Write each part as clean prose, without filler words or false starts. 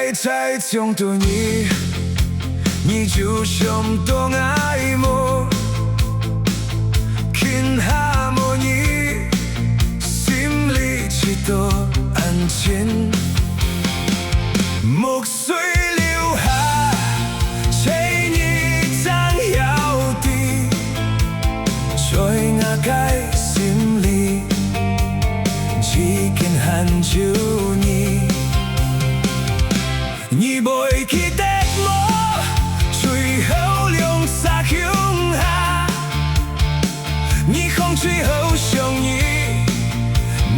爱在trong tôi你就像东爱慕，轻哈莫你心里几多安静，木碎留下吹你张摇地，在我该心里只见很久你，你不会记得我。最后两沙向下，你空最后相遇，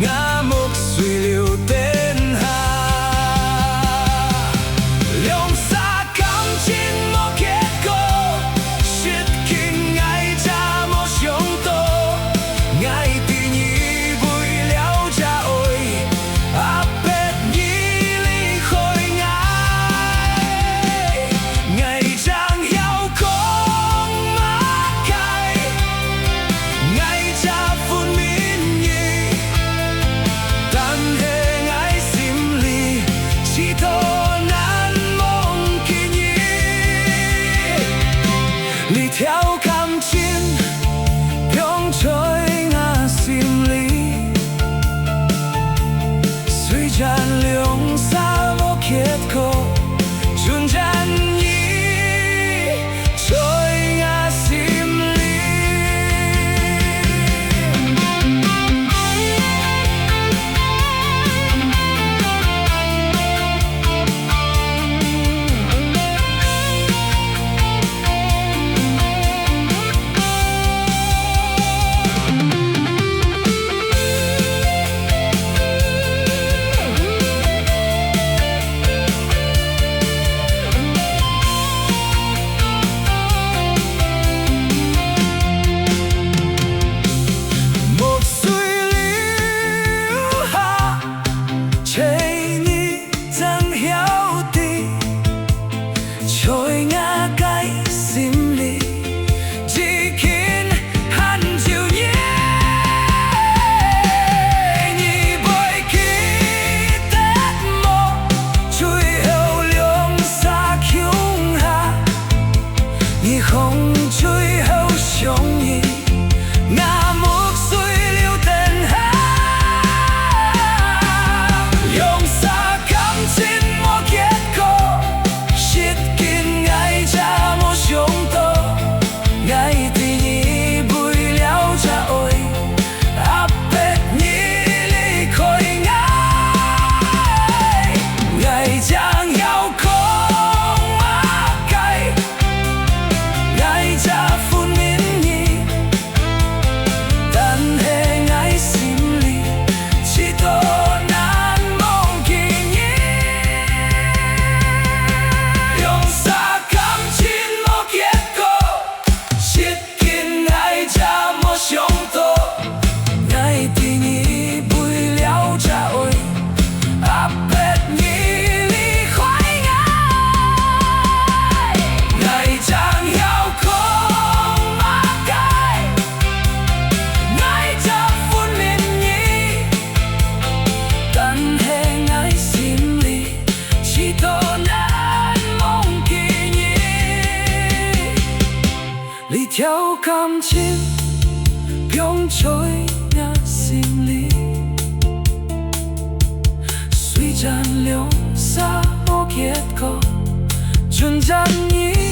我木碎了天下。两沙感情无结果，失去爱才无上度，爱对你为了这爱，阿伯你离开爱，爱在。你条感情永在我心里，虽然两沙无结果，纯真意在我心里。你空最後相遇，我木碎了天下。用啥感情無結果，失去愛才無上度，愛對你為了這愛，阿伯你離開愛，愛將要空。你條感情永在我心裡，雖然兩沙無結果，純真意。